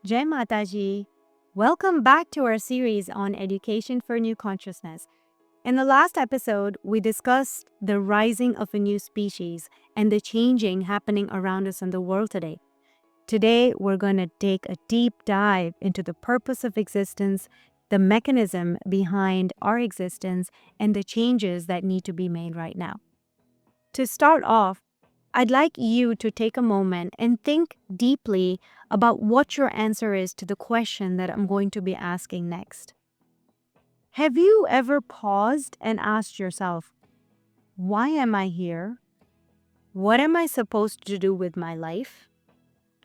Jai Mataji. Welcome back to our series on education for new consciousness. In the last episode, we discussed the rising of a new species and the changing happening around us in the world today. Today, we're going to take a deep dive into the purpose of existence, the mechanism behind our existence, and the changes that need to be made right now. To start off, I'd like you to take a moment and think deeply about what your answer is to the question that I'm going to be asking next. Have you ever paused and asked yourself, why am I here? What am I supposed to do with my life?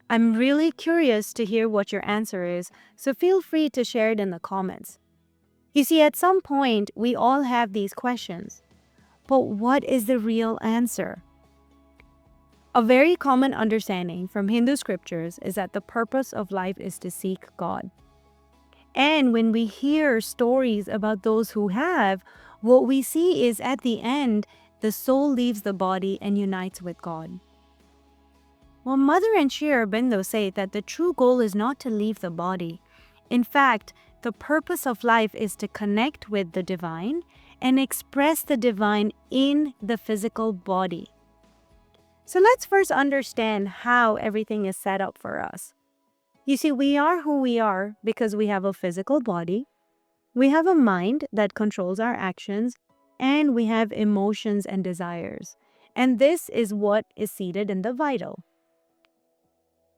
I'm really curious to hear what your answer is, so feel free to share it in the comments. You see, at some point, we all have these questions, but what is the real answer? A very common understanding from Hindu scriptures is that the purpose of life is to seek God. And when we hear stories about those who have, what we see is at the end, the soul leaves the body and unites with God. Well, Mother and Sri Aurobindo say that the true goal is not to leave the body. In fact, the purpose of life is to connect with the divine and express the divine in the physical body. So let's first understand how everything is set up for us. You see, we are who we are because we have a physical body, we have a mind that controls our actions, and we have emotions and desires. And this is what is seated in the vital.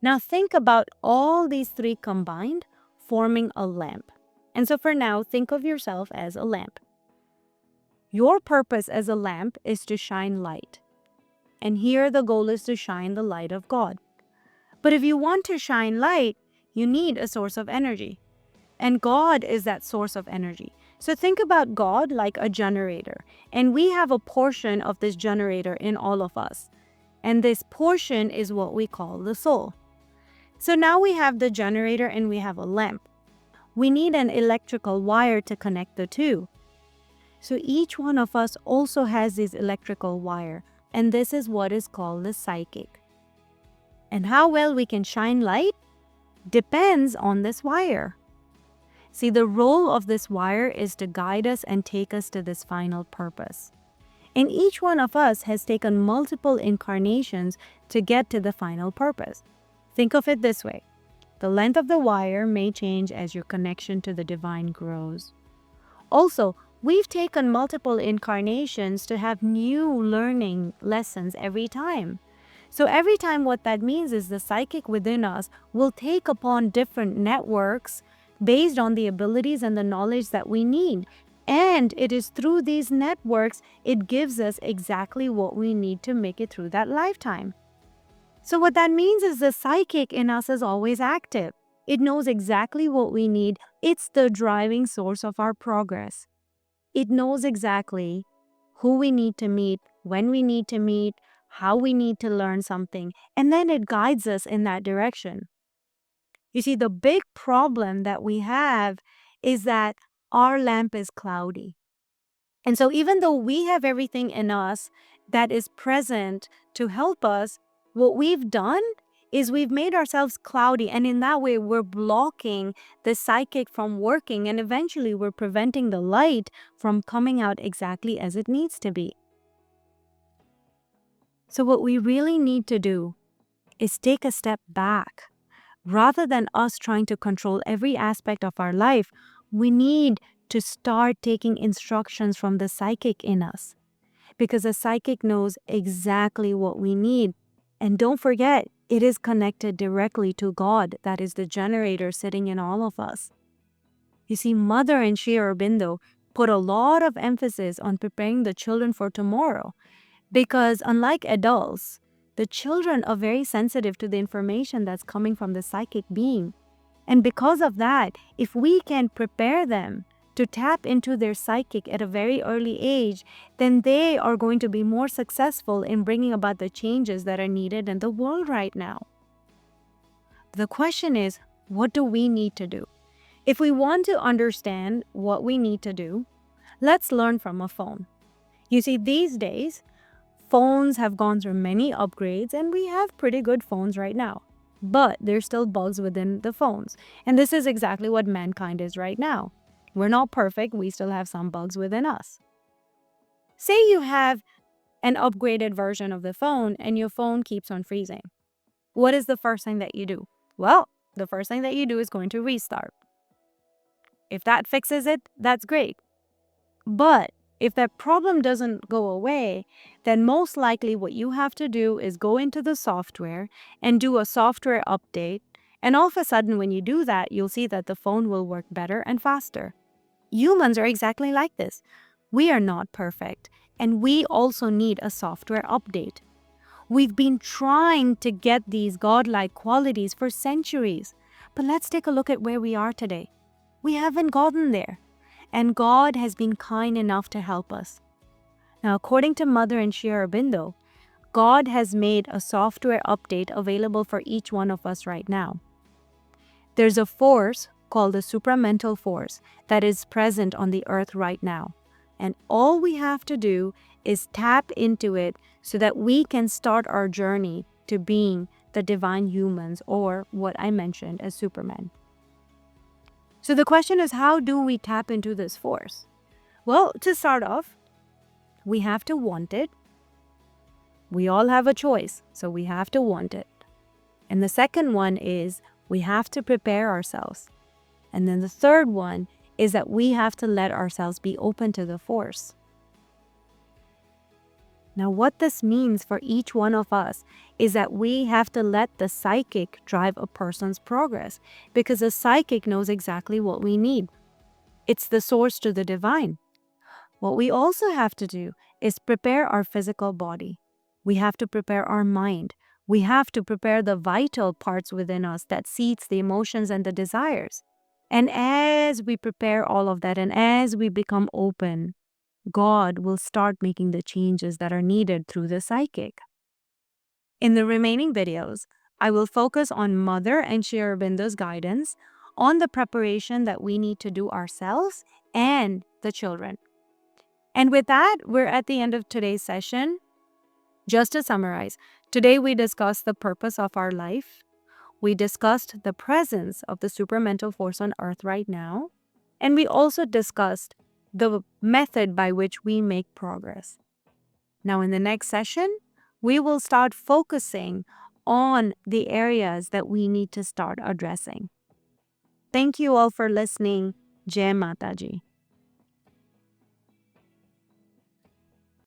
Now think about all these three combined, forming a lamp. And so for now, think of yourself as a lamp. Your purpose as a lamp is to shine light. And here the goal is to shine the light of God. But if you want to shine light, you need a source of energy. And God is that source of energy. So think about God like a generator. And we have a portion of this generator in all of us. And this portion is what we call the soul. So now we have the generator and we have a lamp. We need an electrical wire to connect the two. So each one of us also has this electrical wire. And this is what is called the psychic. And how well we can shine light depends on this wire. See, the role of this wire is to guide us and take us to this final purpose. And each one of us has taken multiple incarnations to get to the final purpose. Think of it this way. The length of the wire may change as your connection to the divine grows. Also, we've taken multiple incarnations to have new learning lessons every time. So every time what that means is the psychic within us will take upon different networks based on the abilities and the knowledge that we need. And it is through these networks, it gives us exactly what we need to make it through that lifetime. So what that means is the psychic in us is always active. It knows exactly what we need. It's the driving source of our progress. It knows exactly who we need to meet, when we need to meet, how we need to learn something, and then it guides us in that direction. You see, the big problem that we have is that our lamp is cloudy. And so even though we have everything in us that is present to help us, what we've done is we've made ourselves cloudy, and in that way we're blocking the psychic from working, and eventually we're preventing the light from coming out exactly as it needs to be. So what we really need to do is take a step back. Rather than us trying to control every aspect of our life, we need to start taking instructions from the psychic in us, because the psychic knows exactly what we need. And don't forget, it is connected directly to God, that is the generator sitting in all of us. You see, Mother and Sri Aurobindo put a lot of emphasis on preparing the children for tomorrow, because unlike adults, the children are very sensitive to the information that's coming from the psychic being. And because of that, if we can prepare them to tap into their psychic at a very early age, then they are going to be more successful in bringing about the changes that are needed in the world right now. The question is, what do we need to do? If we want to understand what we need to do, let's learn from a phone. You see, these days, phones have gone through many upgrades and we have pretty good phones right now. but there's still bugs within the phones. And this is exactly what mankind is right now. We're not perfect, we still have some bugs within us. Say you have an upgraded version of the phone and your phone keeps on freezing. What is the first thing that you do? Well, the first thing that you do is going to restart. If that fixes it, that's great. But if that problem doesn't go away, then most likely what you have to do is go into the software and do a software update. And all of a sudden, when you do that, you'll see that the phone will work better and faster. Humans are exactly like this. We are not perfect, and we also need a software update. We've been trying to get these godlike qualities for centuries, but let's take a look at where we are today. We haven't gotten there, and God has been kind enough to help us. Now, according to Mother and Sri Aurobindo, God has made a software update available for each one of us right now. There's a force called the supramental force that is present on the earth right now. And all we have to do is tap into it so that we can start our journey to being the divine humans, or what I mentioned as Superman. So the question is, how do we tap into this force? Well, to start off, we have to want it. We all have a choice, so we have to want it. And the second one is we have to prepare ourselves. And then the third one is that we have to let ourselves be open to the force. Now, what this means for each one of us is that we have to let the psychic drive a person's progress, because the psychic knows exactly what we need. It's the source to the divine. What we also have to do is prepare our physical body. We have to prepare our mind. We have to prepare the vital parts within us that seeds the emotions and the desires. And as we prepare all of that, and as we become open, God will start making the changes that are needed through the psychic. In the remaining videos, I will focus on Mother and Sri Aurobindo's guidance on the preparation that we need to do ourselves and the children. And with that, we're at the end of today's session. Just to summarize, today we discussed the purpose of our life. We discussed the presence of the supramental force on earth right now. And we also discussed the method by which we make progress. Now, in the next session, we will start focusing on the areas that we need to start addressing. Thank you all for listening. Jai Mataji.